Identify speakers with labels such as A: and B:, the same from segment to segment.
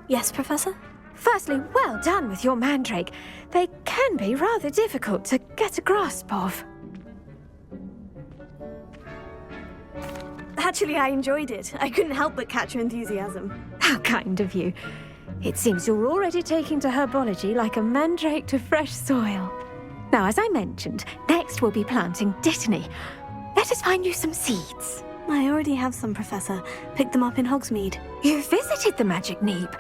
A: Yes, Professor?
B: Firstly, well done with your mandrake. They can be rather difficult to get a grasp of.
A: Actually, I enjoyed it. I couldn't help but catch your enthusiasm.
B: How kind of you. It seems you're already taking to herbology like a mandrake to fresh soil. Now, as I mentioned, next we'll be planting dittany. Let us find you some seeds.
A: I already have some, Professor. Picked them up in Hogsmeade.
B: You visited the Magic Neep.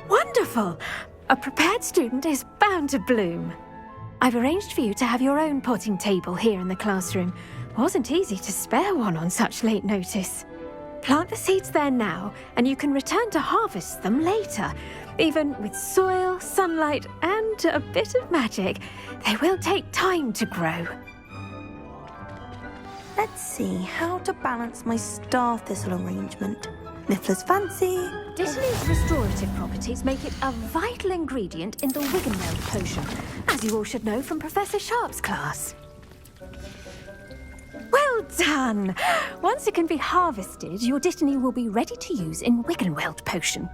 B: Wonderful! A prepared student is bound to bloom. I've arranged for you to have your own potting table here in the classroom. Wasn't easy to spare one on such late notice. Plant the seeds there now, and you can return to harvest them later. Even with soil, sunlight, and a bit of magic, they will take time to grow.
A: Let's see how to balance my star thistle arrangement. Niffler's fancy.
B: Dittany's restorative properties make it a vital ingredient in the Wiggenweld potion, as you all should know from Professor Sharp's class. Well done! Once it can be harvested, your dittany will be ready to use in Wiggenweld potion.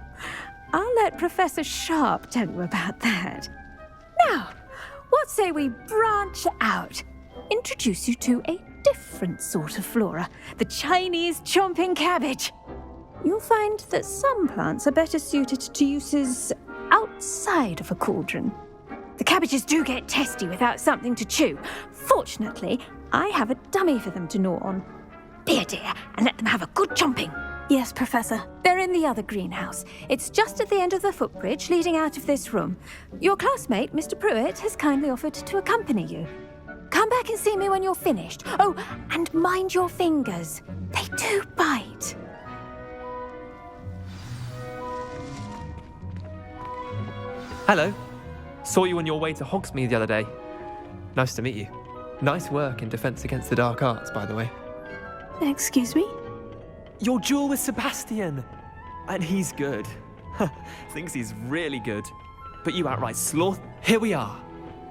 B: I'll let Professor Sharp tell you about that. Now, what say we branch out? Introduce you to a different sort of flora, the Chinese chomping cabbage. You'll find that some plants are better suited to uses outside of a cauldron. The cabbages do get testy without something to chew. Fortunately, I have a dummy for them to gnaw on. Be a dear and let them have a good chomping.
A: Yes, Professor.
B: They're in the other greenhouse. It's just at the end of the footbridge leading out of this room. Your classmate, Mr. Pruitt, has kindly offered to accompany you. Come back and see me when you're finished. Oh, and mind your fingers. They do bite.
C: Hello. Saw you on your way to Hogsmeade the other day. Nice to meet you. Nice work in Defense Against the Dark Arts, by the way.
A: Excuse me?
C: Your duel with Sebastian! And he's good. Thinks he's really good. But you outright sloth. Here we are.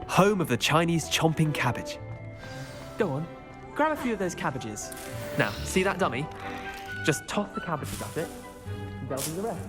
C: Home of the Chinese chomping cabbage. Go on. Grab a few of those cabbages. Now, see that dummy? Just toss the cabbages at it, and they'll do the rest.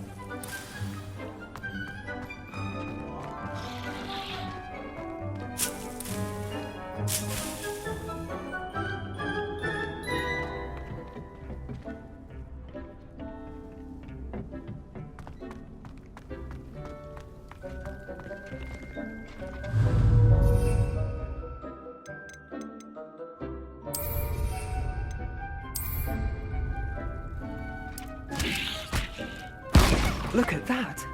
C: Look at that!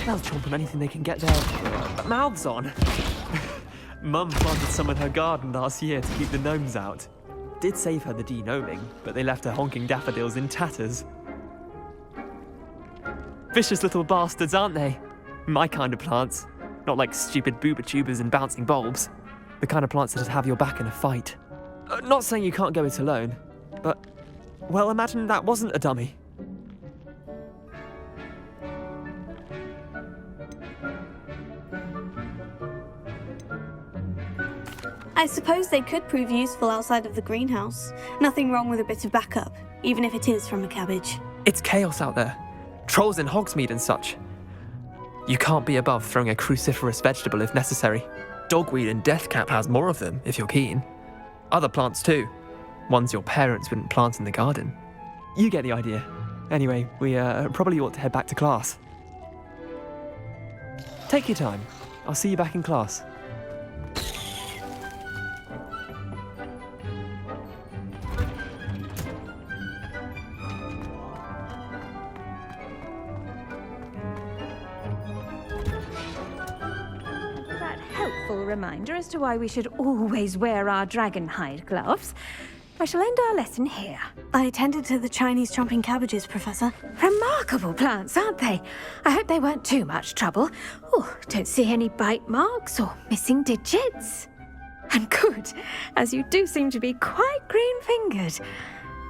C: They'll chomp on anything they can get their mouths on. Mum planted some in her garden last year to keep the gnomes out. Did save her the de-gnoming, but they left her honking daffodils in tatters. Vicious little bastards, aren't they? My kind of plants. Not like stupid booba tubers and bouncing bulbs. The kind of plants that'd have your back in a fight. Not saying you can't go it alone, but... well, imagine that wasn't a dummy.
A: I suppose they could prove useful outside of the greenhouse. Nothing wrong with a bit of backup, even if it is from a cabbage.
C: It's chaos out there. Trolls in Hogsmeade and such. You can't be above throwing a cruciferous vegetable if necessary. Dogweed and deathcap has more of them, if you're keen. Other plants too. Ones your parents wouldn't plant in the garden. You get the idea. Anyway, we probably ought to head back to class. Take your time. I'll see you back in class.
B: Reminder as to why we should always wear our dragon hide gloves. I shall end our lesson here.
A: I attended to the Chinese chomping cabbages, Professor.
B: Remarkable plants, aren't they? I hope they weren't too much trouble. Oh, don't see any bite marks or missing digits. And good, as you do seem to be quite green-fingered.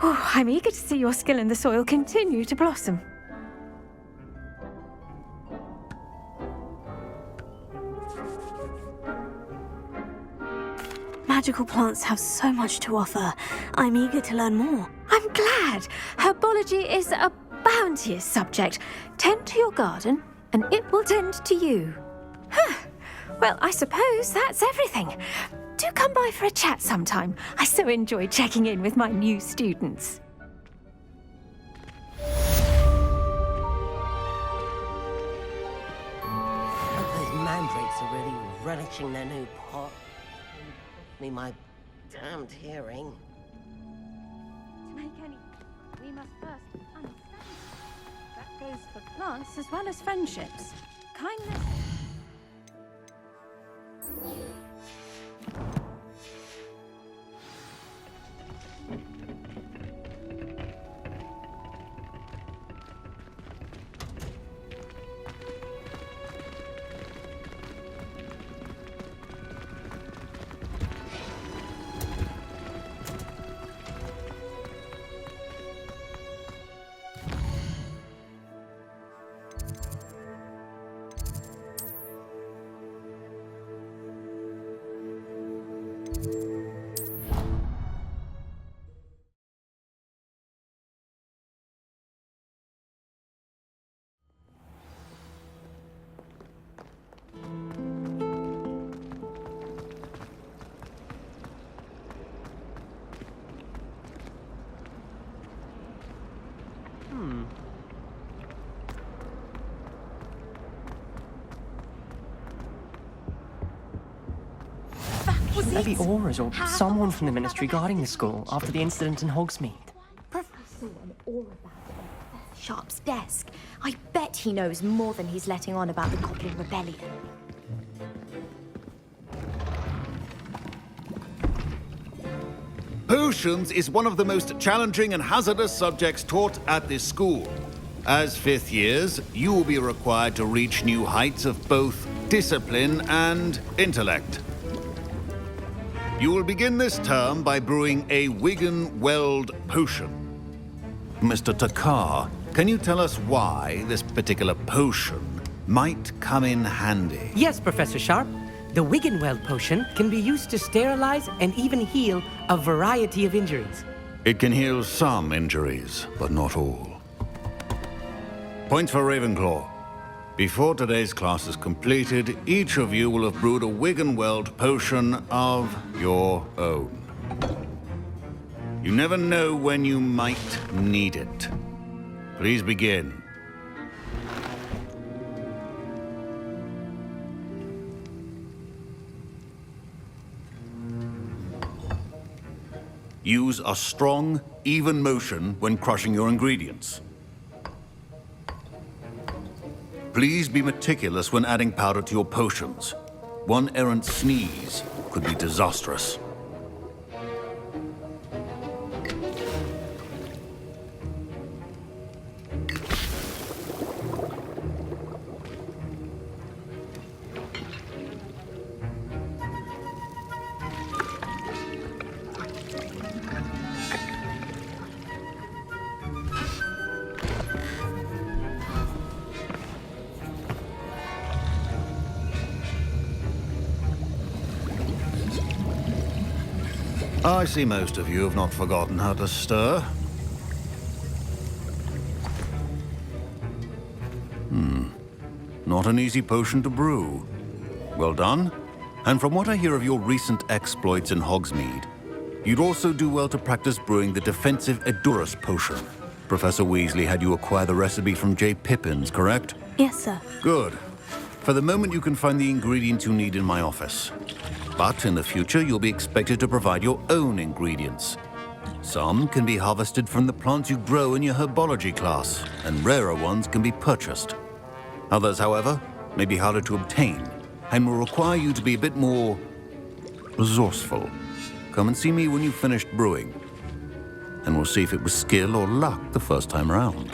B: Oh, I'm eager to see your skill in the soil continue to blossom.
A: Magical plants have so much to offer. I'm eager to learn more.
B: I'm glad. Herbology is a bounteous subject. Tend to your garden, and it will tend to you. Well, I suppose that's everything. Do come by for a chat sometime. I so enjoy checking in with my new students.
D: Those mandrakes are really relishing their new pot. Me my damned hearing.
B: To make any, we must first understand. That goes for plants as well as friendships. Kindness.
E: Maybe Aura's or someone from the Ministry guarding the school after the incident in Hogsmeade.
F: I saw an aura badge on Professor Sharp's desk. I bet he knows more than he's letting on about the Goblin Rebellion.
G: Potions is one of the most challenging and hazardous subjects taught at this school. As fifth years, you will be required to reach new heights of both discipline and intellect. You will begin this term by brewing a Wigan-Weld potion. Mr. Takar, can you tell us why this particular potion might come in handy?
H: Yes, Professor Sharp. The Wiggenweld potion can be used to sterilize and even heal a variety of injuries.
G: It can heal some injuries, but not all. Points for Ravenclaw. Before today's class is completed, each of you will have brewed a Wiggenweld potion of your own. You never know when you might need it. Please begin. Use a strong, even motion when crushing your ingredients. Please be meticulous when adding powder to your potions. One errant sneeze could be disastrous. I see most of you have not forgotten how to stir. Not an easy potion to brew. Well done. And from what I hear of your recent exploits in Hogsmeade, you'd also do well to practice brewing the defensive Edurus potion. Professor Weasley had you acquire the recipe from J. Pippins, correct?
A: Yes, sir.
G: Good. For the moment, you can find the ingredients you need in my office. But in the future, you'll be expected to provide your own ingredients. Some can be harvested from the plants you grow in your herbology class, and rarer ones can be purchased. Others, however, may be harder to obtain, and will require you to be a bit more resourceful. Come and see me when you've finished brewing, and we'll see if it was skill or luck the first time around.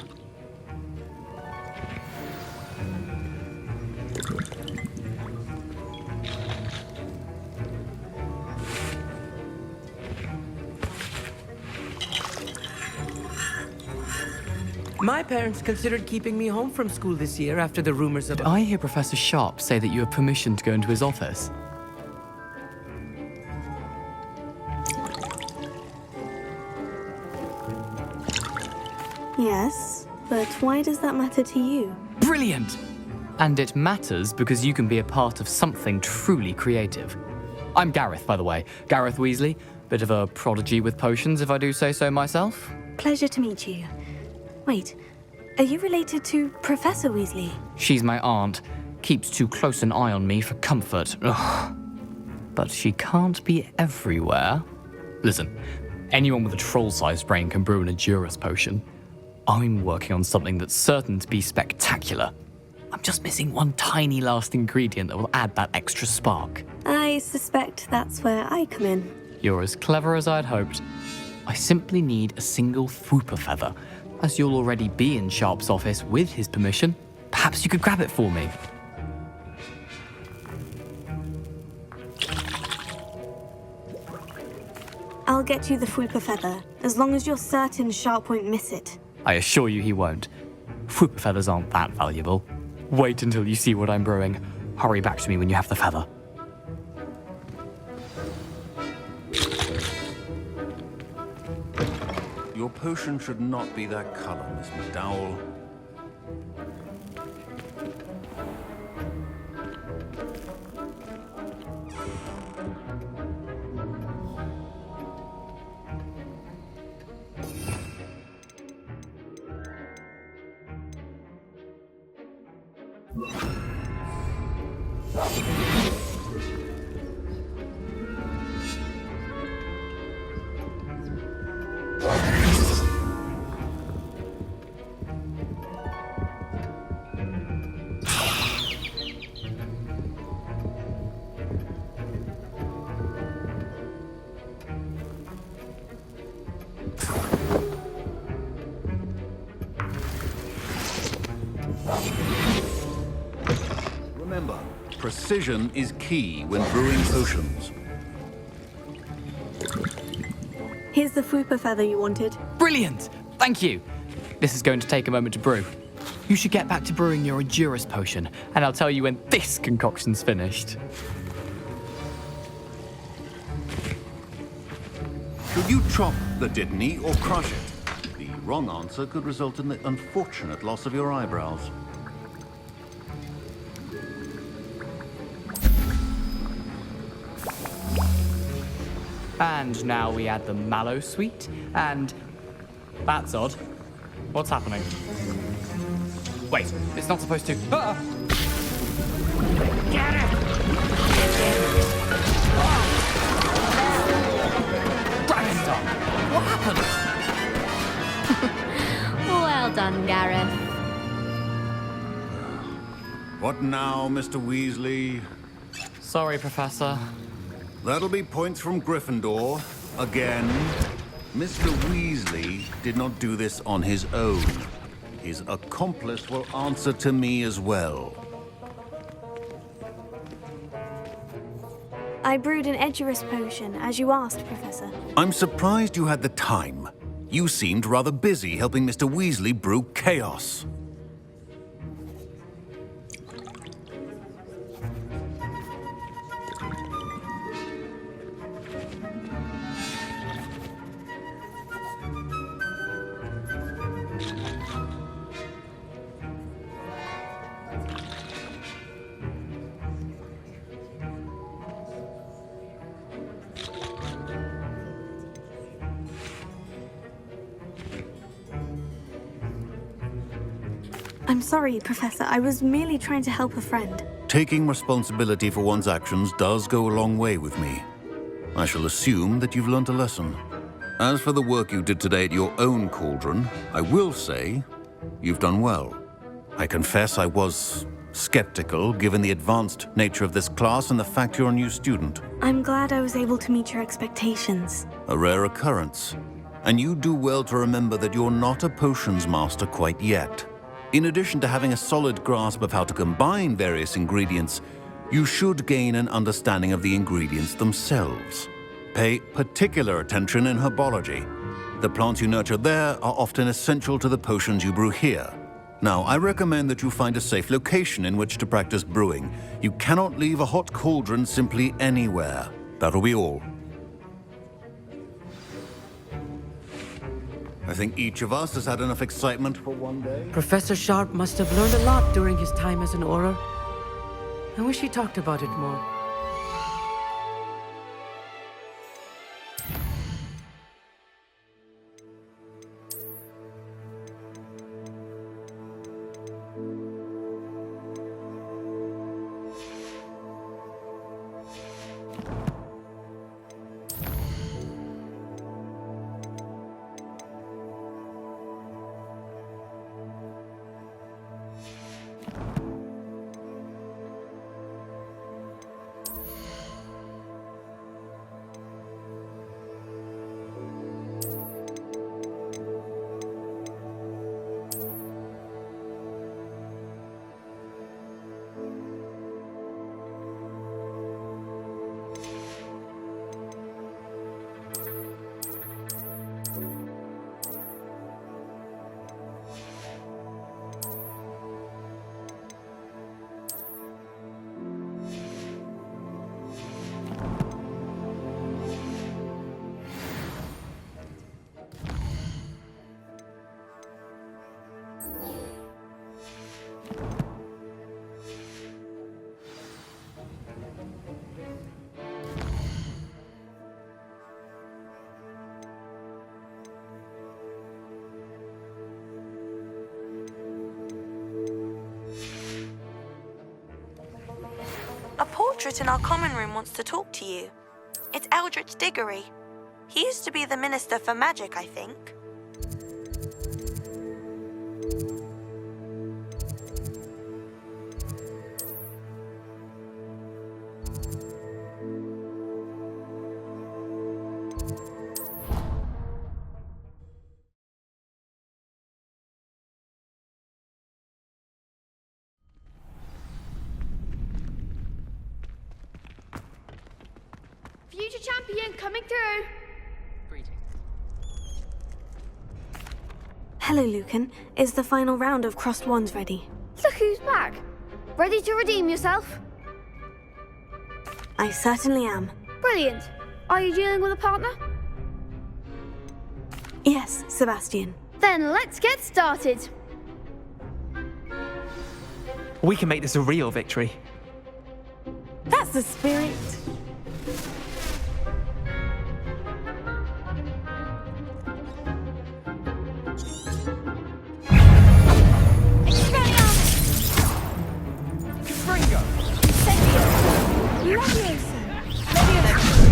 H: My parents considered keeping me home from school this year after the rumors of...
E: Did I hear Professor Sharp say that you have permission to go into his office?
A: Yes, but why does that matter to you?
E: Brilliant! And it matters because you can be a part of something truly creative. I'm Gareth, by the way. Gareth Weasley. Bit of a prodigy with potions, if I do say so myself.
A: Pleasure to meet you. Wait, are you related to Professor Weasley?
E: She's my aunt. Keeps too close an eye on me for comfort. Ugh. But she can't be everywhere. Listen, anyone with a troll-sized brain can brew an Edurus potion. I'm working on something that's certain to be spectacular. I'm just missing one tiny last ingredient that will add that extra spark.
A: I suspect that's where I come in.
E: You're as clever as I'd hoped. I simply need a single Fwooper feather. As you'll already be in Sharp's office with his permission, perhaps you could grab it for me.
A: I'll get you the Fwooper feather, as long as you're certain Sharp won't miss it.
E: I assure you he won't. Fwooper feathers aren't that valuable. Wait until you see what I'm brewing. Hurry back to me when you have the feather.
G: Your potion should not be that color, Miss McDowell. Remember, precision is key when brewing potions.
A: Here's the Fwooper feather you wanted.
E: Brilliant! Thank you! This is going to take a moment to brew. You should get back to brewing your Edurus potion, and I'll tell you when this concoction's finished.
G: Should you chop the Dittany or crush it? The wrong answer could result in the unfortunate loss of your eyebrows.
E: And now we add the mallow sweet, and... That's odd. What's happening? Wait, it's not supposed to... Ah! Get it! Dragonstone! What happened?
F: Well done, Gareth.
G: What now, Mr. Weasley?
E: Sorry, Professor.
G: That'll be points from Gryffindor. Again. Mr. Weasley did not do this on his own. His accomplice will answer to me as well.
A: I brewed an Edurus potion, as you asked, Professor.
G: I'm surprised you had the time. You seemed rather busy helping Mr. Weasley brew chaos.
A: I'm sorry, Professor. I was merely trying to help a friend.
G: Taking responsibility for one's actions does go a long way with me. I shall assume that you've learnt a lesson. As for the work you did today at your own cauldron, I will say you've done well. I confess I was skeptical, given the advanced nature of this class and the fact you're a new student.
A: I'm glad I was able to meet your expectations.
G: A rare occurrence. And you do well to remember that you're not a potions master quite yet. In addition to having a solid grasp of how to combine various ingredients, you should gain an understanding of the ingredients themselves. Pay particular attention in herbology. The plants you nurture there are often essential to the potions you brew here. Now, I recommend that you find a safe location in which to practice brewing. You cannot leave a hot cauldron simply anywhere. That'll be all. I think each of us has had enough excitement for one day.
H: Professor Sharp must have learned a lot during his time as an Auror. I wish he talked about it more.
A: A portrait in our common room wants to talk to you. It's Eldritch Diggory. He used to be the Minister for Magic, I think.
I: Future champion coming through.
A: Hello, Lucan. Is the final round of Crossed Wands ready?
I: Look who's back. Ready to redeem yourself?
A: I certainly am.
I: Brilliant. Are you dealing with a partner?
A: Yes, Sebastian.
I: Then let's get started.
C: We can make this a real victory.
A: That's the spirit.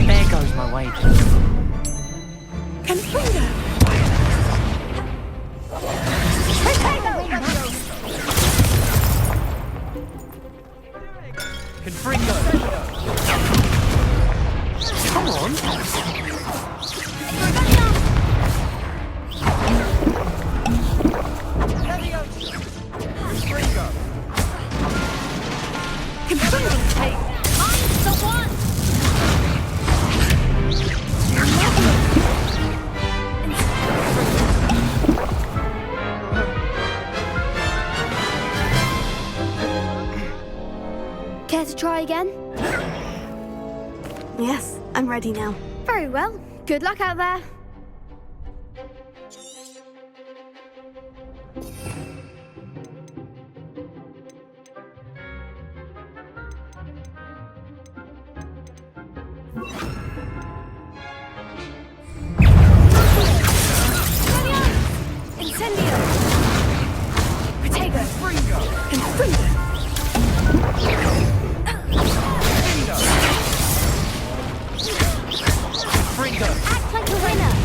H: There goes my wages. Come on.
I: I'm the one. Care to try again?
A: Yes, I'm ready now.
I: Very well. Good luck out there. Incendio! Protego! Confringo! Act like a winner!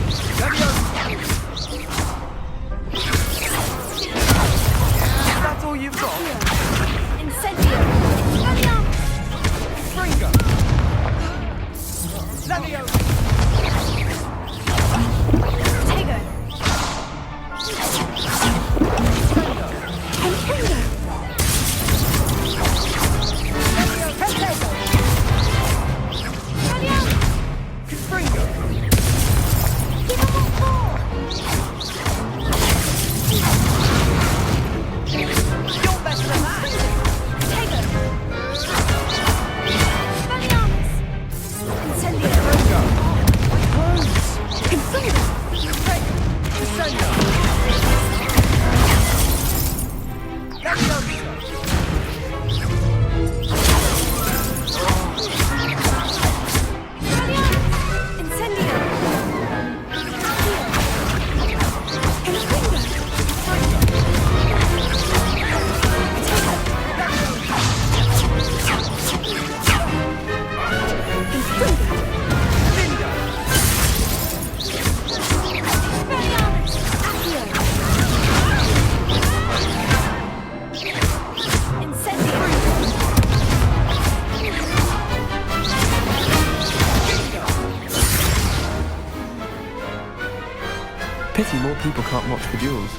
C: pity more people can't watch the duels.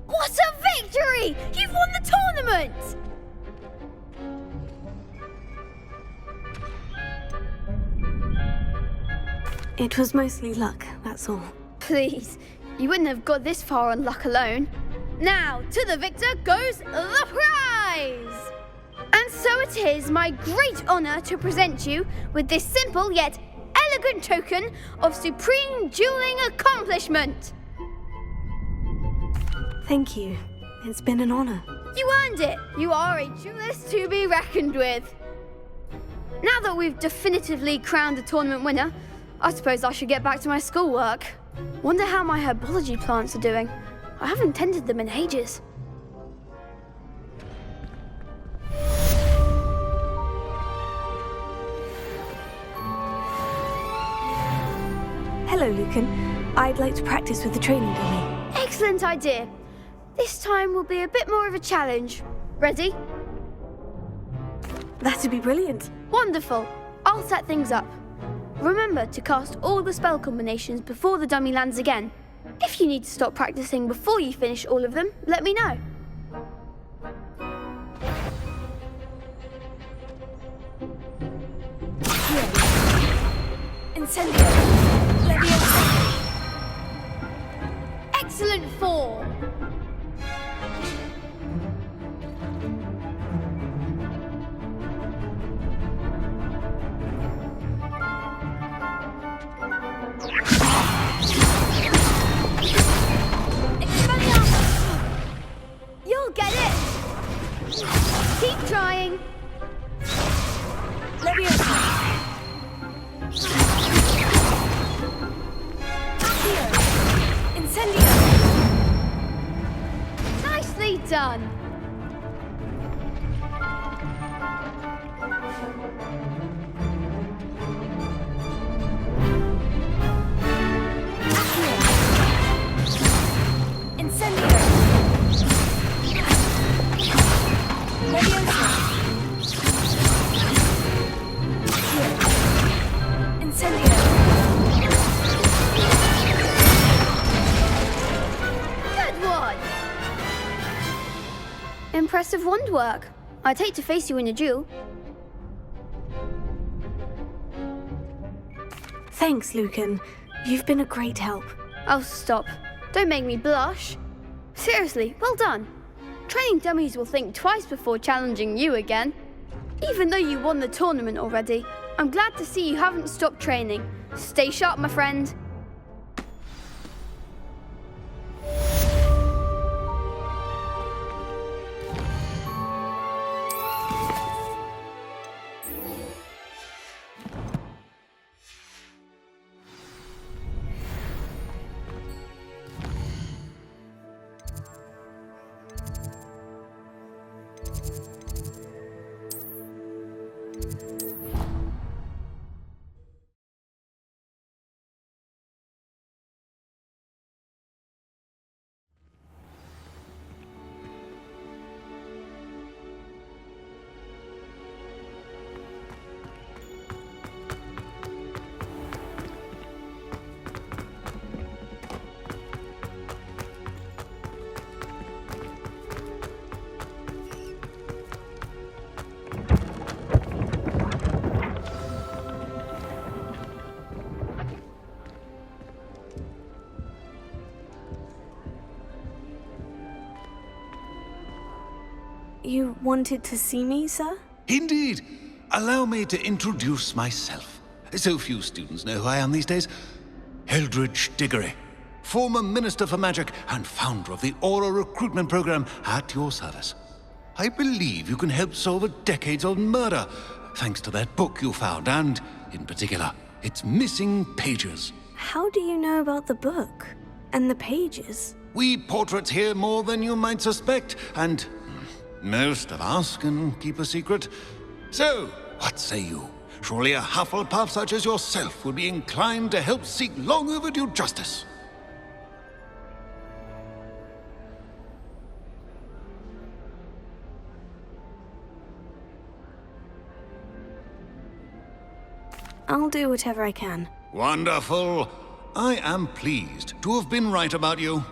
I: What a victory! You've won the tournament!
J: It was mostly luck, that's all.
I: Please, you wouldn't have got this far on luck alone. Now, to the victor goes the prize! And so it is my great honour to present you with this simple yet elegant token of supreme dueling accomplishment.
J: Thank you. It's been an honour.
I: You earned it. You are a duelist to be reckoned with. Now that we've definitively crowned the tournament winner, I suppose I should get back to my schoolwork. Wonder how my herbology plants are doing. I haven't tended them in ages.
J: Hello, Lucan. I'd like to practice with the training dummy.
I: Excellent idea. This time will be a bit more of a challenge. Ready?
J: That'd be brilliant.
I: Wonderful. I'll set things up. Remember to cast all the spell combinations before the dummy lands again. If you need to stop practicing before you finish all of them, let me know.
J: Incendio. Leviosa.
I: Excellent form. You'll get it! Keep trying!
J: Leviosa. Accio. Incendio.
I: Nicely done!
J: Incendio. Leviosa. Incendio.
I: Good one! Impressive wand work. I'd hate to face you in a duel.
J: Thanks, Lucan. You've been a great help.
I: Oh, stop. Don't make me blush. Seriously, well done. Training dummies will think twice before challenging you again. Even though you won the tournament already, I'm glad to see you haven't stopped training. Stay sharp, my friend.
J: You wanted to see me, sir?
G: Indeed. Allow me to introduce myself. So few students know who I am these days. Eldridge Diggory, former Minister for Magic and founder of the Aura Recruitment Program, at your service. I believe you can help solve a decades-old murder, thanks to that book you found, and, in particular, its missing pages.
J: How do you know about the book? And the pages?
G: We portraits hear more than you might suspect, and most of us can keep a secret. So, what say you? Surely a Hufflepuff such as yourself would be inclined to help seek long overdue justice.
J: I'll do whatever I can.
G: Wonderful. I am pleased to have been right about you.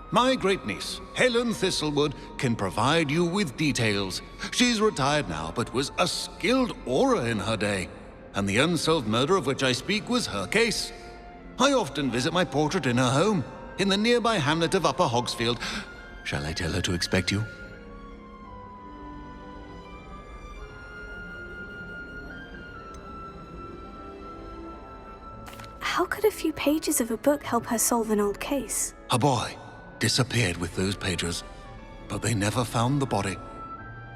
G: My great-niece, Helen Thistlewood, can provide you with details. She's retired now, but was a skilled aura in her day. And the unsolved murder of which I speak was her case. I often visit my portrait in her home, in the nearby hamlet of Upper Hogsfield. Shall I tell her to expect you?
J: How could a few pages of a book help her solve an old case?
G: A boy disappeared with those pages, but they never found the body.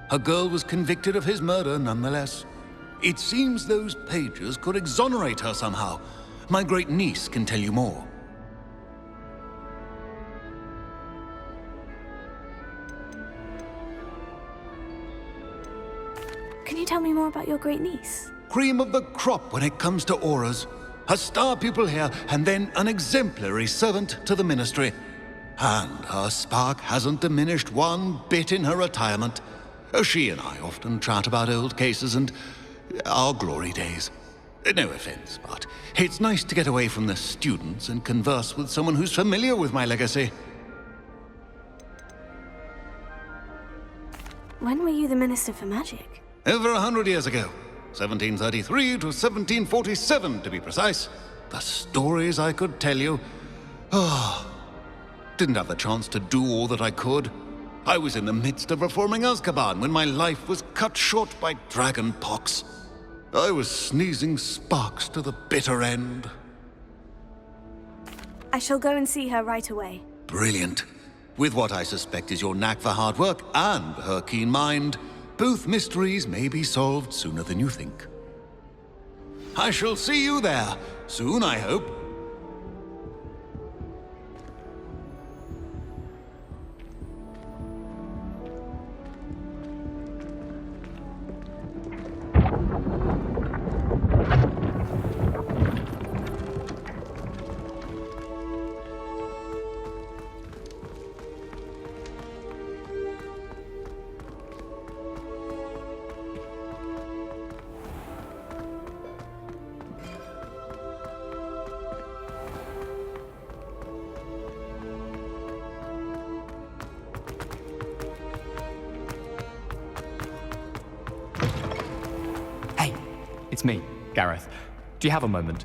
G: A girl was convicted of his murder nonetheless. It seems those pages could exonerate her somehow. My great-niece can tell you more.
J: Can you tell me more about your great-niece?
G: Cream of the crop when it comes to auras. A star pupil here, and then an exemplary servant to the ministry. And her spark hasn't diminished one bit in her retirement. She and I often chat about old cases and our glory days. No offense, but it's nice to get away from the students and converse with someone who's familiar with my legacy.
J: When were you the Minister for Magic?
G: Over 100 years ago. 1733 to 1747, to be precise. The stories I could tell you. Didn't have the chance to do all that I could. I was in the midst of reforming Azkaban when my life was cut short by dragon pox. I was sneezing sparks to the bitter end.
J: I shall go and see her right away.
G: Brilliant. With what I suspect is your knack for hard work and her keen mind, both mysteries may be solved sooner than you think. I shall see you there, soon I hope.
E: It's me, Gareth. Do you have a moment?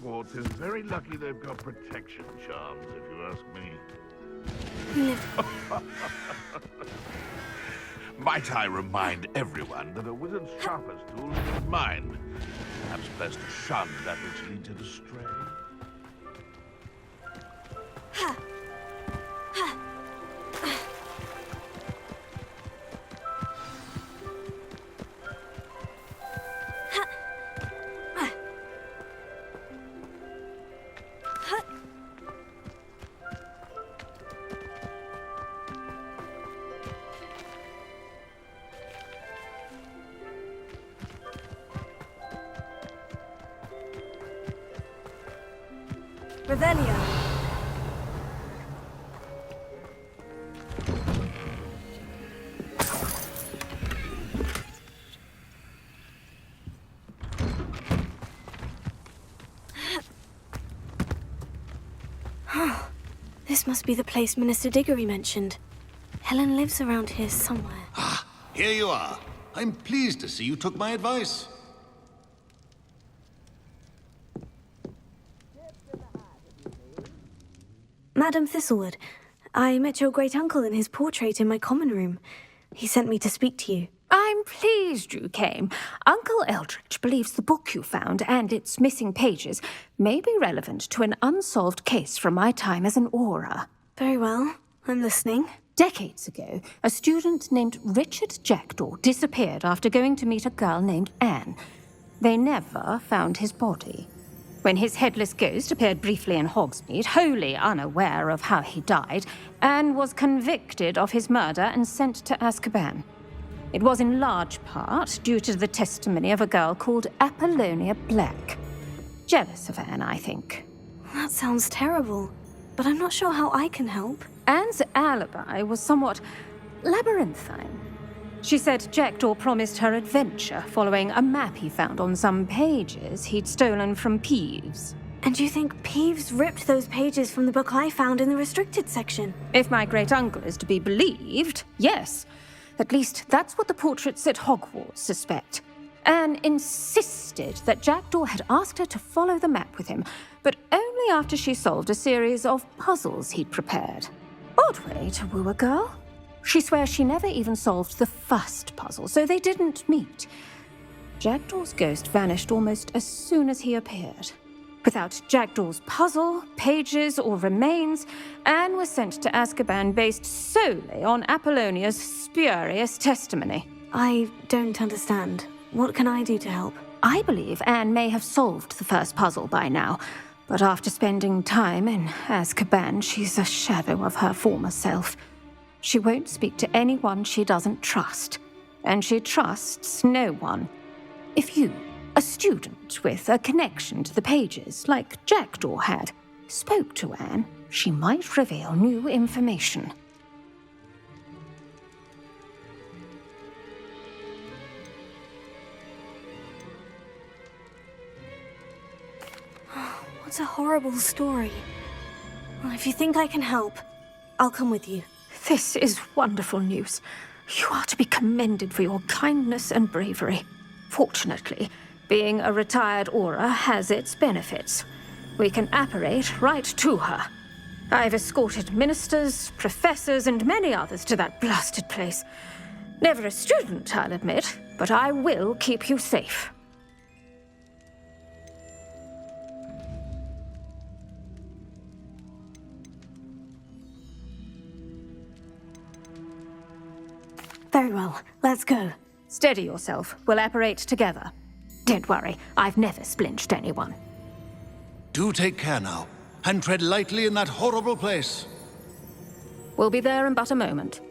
K: Hogwarts is very lucky they've got protection charms, if you ask me. Might I remind everyone that a wizard's sharpest tool is his mind. Perhaps best to shun that which leads it astray.
J: Revelio. This must be the place Minister Diggory mentioned. Helen lives around here somewhere.
G: Ah, here you are. I'm pleased to see you took my advice.
J: Madam Thistlewood, I met your great-uncle in his portrait in my common room. He sent me to speak to you.
B: I'm pleased you came. Uncle Eldritch believes the book you found and its missing pages may be relevant to an unsolved case from my time as an Auror.
J: Very well. I'm listening.
B: Decades ago, a student named Richard Jackdaw disappeared after going to meet a girl named Anne. They never found his body. When his headless ghost appeared briefly in Hogsmeade, wholly unaware of how he died, Anne was convicted of his murder and sent to Azkaban. It was in large part due to the testimony of a girl called Apollonia Black. Jealous of Anne, I think.
J: That sounds terrible, but I'm not sure how I can help.
B: Anne's alibi was somewhat labyrinthine. She said Jackdaw promised her adventure following a map he found on some pages he'd stolen from Peeves.
J: And you think Peeves ripped those pages from the book I found in the restricted section?
B: If my great-uncle is to be believed, yes. At least that's what the portraits at Hogwarts suspect. Anne insisted that Jackdaw had asked her to follow the map with him, but only after she solved a series of puzzles he'd prepared. Odd way to woo a girl. She swears she never even solved the first puzzle, so they didn't meet. Jackdaw's ghost vanished almost as soon as he appeared. Without Jackdaw's puzzle, pages, or remains, Anne was sent to Azkaban based solely on Apollonia's spurious testimony.
J: I don't understand. What can I do to help?
B: I believe Anne may have solved the first puzzle by now, but after spending time in Azkaban, she's a shadow of her former self. She won't speak to anyone she doesn't trust, and she trusts no one. If you, a student with a connection to the pages, like Jackdaw had, spoke to Anne, she might reveal new information.
J: What a horrible story. Well, if you think I can help, I'll come with you.
B: This is wonderful news. You are to be commended for your kindness and bravery. Fortunately, being a retired Auror has its benefits. We can apparate right to her. I've escorted ministers, professors, and many others to that blasted place. Never a student, I'll admit, but I will keep you safe.
J: Very well, let's go.
B: Steady yourself. We'll apparate together. Don't worry, I've never splinched anyone.
G: Do take care now, and tread lightly in that horrible place.
B: We'll be there in but a moment.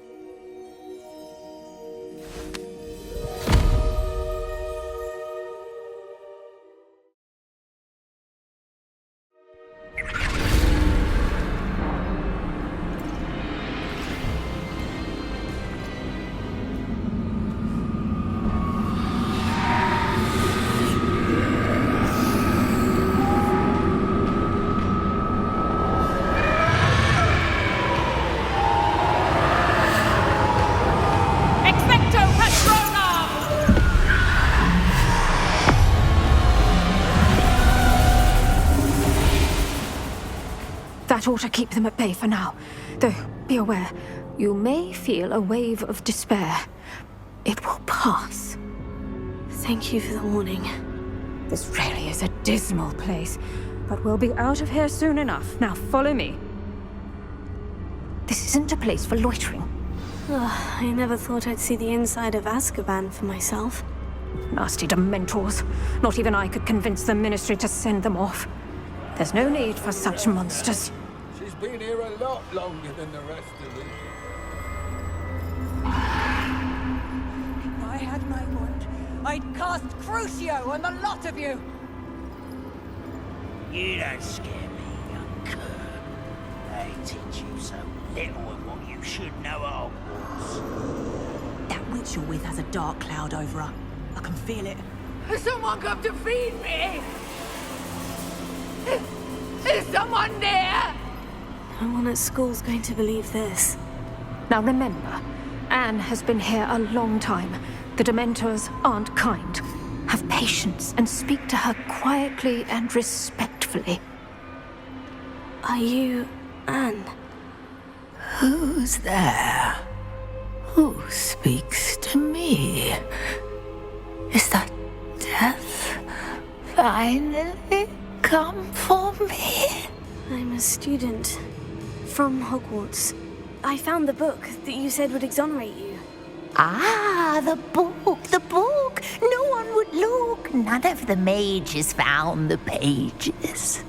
B: That ought to keep them at bay for now. Though, be aware, you may feel a wave of despair. It will pass.
J: Thank you for the warning.
B: This really is a dismal place, but we'll be out of here soon enough. Now follow me. This isn't a place for loitering.
J: Ugh, I never thought I'd see the inside of Azkaban for myself.
B: Nasty Dementors. Not even I could convince the Ministry to send them off. There's no need for such monsters.
L: She's been here a lot longer than the rest of us.
M: If I had my wand, I'd cast Crucio on the lot of you!
N: You don't scare me, young cur. They teach you so little of what you should know at Hogwarts.
M: That witch you're with has a dark cloud over her. I can feel it.
L: Has someone come to feed me? Is someone there?
J: No one at school's going to believe this.
B: Now remember, Anne has been here a long time. The Dementors aren't kind. Have patience and speak to her quietly and respectfully.
J: Are you Anne?
N: Who's there? Who speaks to me? Is that death finally come for me?
J: I'm a student from Hogwarts. I found the book that you said would exonerate you.
N: Ah, the book, the book. No one would look. None of the mages found the pages.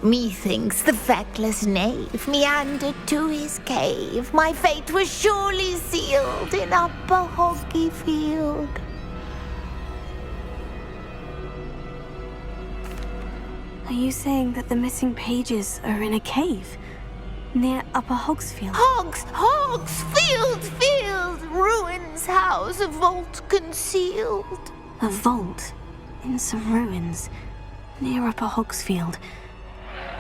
N: Methinks the feckless knave meandered to his cave. My fate was surely sealed in Upper Hoggyfield.
J: Are you saying that the missing pages are in a cave near Upper Hogsfield?
N: Field, ruins house, a vault concealed.
J: A vault in some ruins near Upper Hogsfield.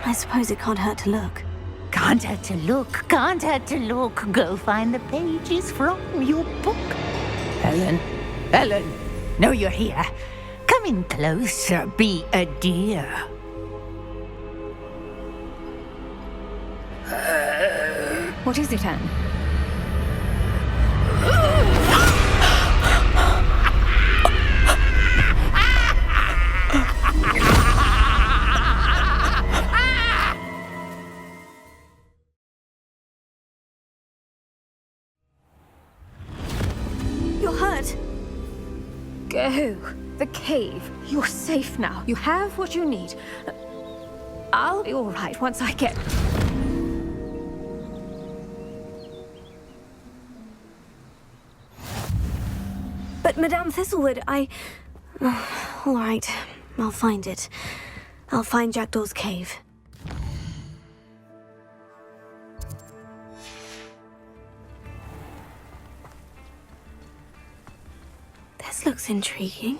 J: I suppose it can't hurt to look.
N: Can't hurt to look, can't hurt to look. Go find the pages from your book. Ellen, know you're here. Come in closer, be a dear.
B: What is it, Anne?
J: You're hurt.
B: Go. The cave. You're safe now. You have what you need. I'll be all right once I get...
J: But Madame Thistlewood, all right, I'll find it. I'll find Jackdaw's cave. This looks intriguing.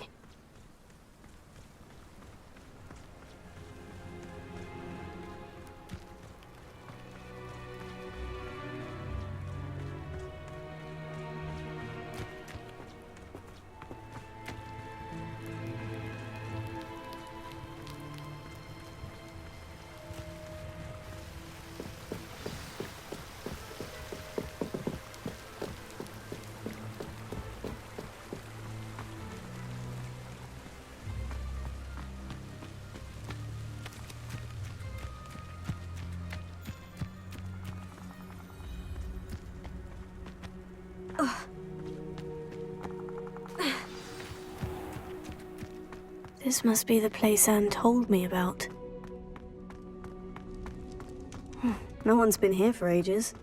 J: This must be the place Anne told me about. No one's been here for ages.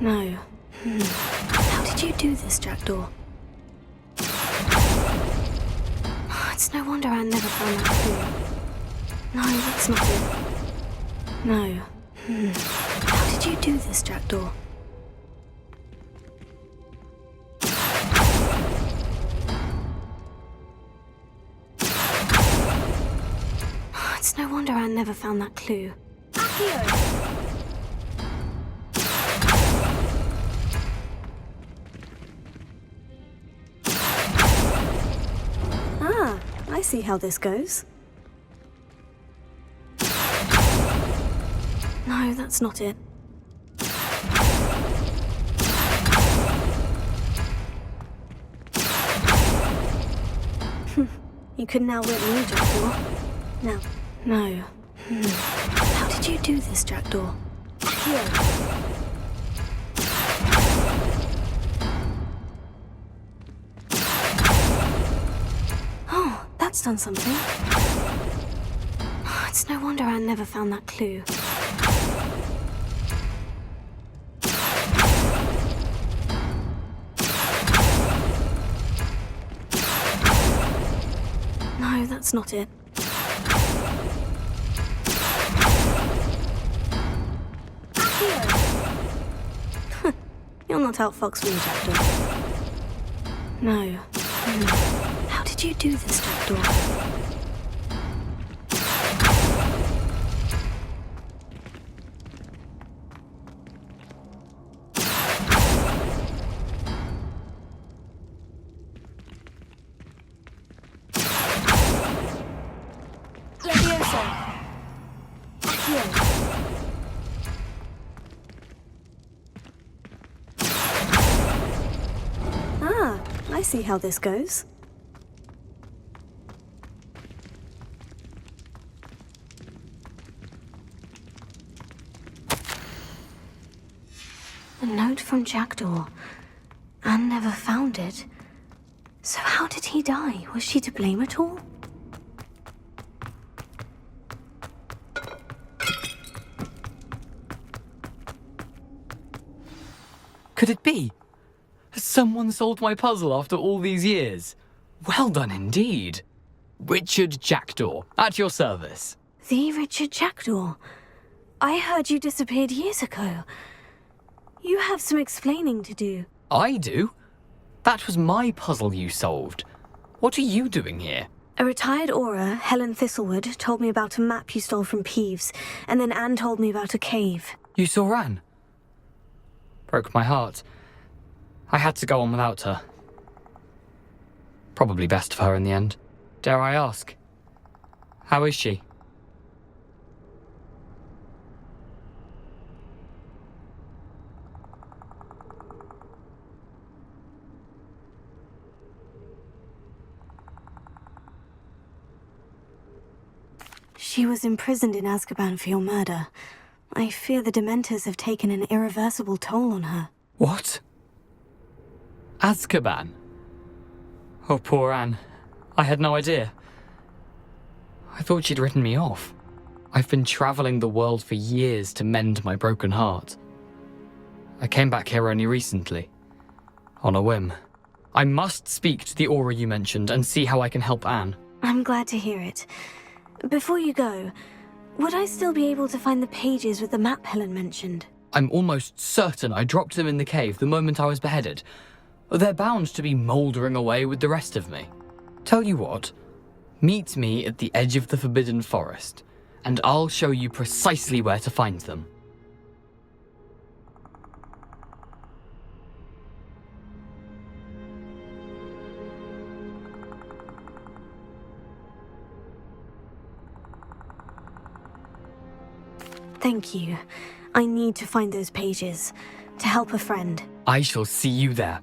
J: No. How did you do this, Jackdaw? It's no wonder Anne never found that clue. No, that's not it. No, How did you do this, Jackdaw? It's no wonder Anne never found that clue. Ah, I see how this goes. No, that's not it. You couldn't outwit me, Jackdaw. No. How did you do this, Jackdaw? Oh, that's done something. It's no wonder Anne never found that clue. No, that's not it. You'll not outfox me, Jackdaw. No. How did you do this, Jackdaw? Ah, I see how this goes. A note from Jackdaw. Anne never found it. So how did he die? Was she to blame at all?
E: Could it be? Has someone solved my puzzle after all these years? Well done indeed. Richard Jackdaw, at your service.
J: The Richard Jackdaw. I heard you disappeared years ago. You have some explaining to do.
E: I do? That was my puzzle you solved. What are you doing here?
J: A retired aura, Helen Thistlewood, told me about a map you stole from Peeves, and then Anne told me about a cave.
E: You saw Anne? Broke my heart. I had to go on without her. Probably best for her in the end. Dare I ask? How is she?
J: She was imprisoned in Azkaban for your murder. I fear the Dementors have taken an irreversible toll on her.
E: What? Azkaban? Oh, poor Anne. I had no idea. I thought she'd written me off. I've been traveling the world for years to mend my broken heart. I came back here only recently, on a whim. I must speak to the aura you mentioned and see how I can help Anne.
J: I'm glad to hear it. Before you go, would I still be able to find the pages with the map Helen mentioned?
E: I'm almost certain I dropped them in the cave the moment I was beheaded. They're bound to be mouldering away with the rest of me. Tell you what, meet me at the edge of the Forbidden Forest, and I'll show you precisely where to find them.
J: Thank you. I need to find those pages to help a friend.
E: I shall see you there.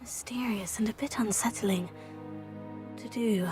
J: Mysterious and a bit unsettling to do.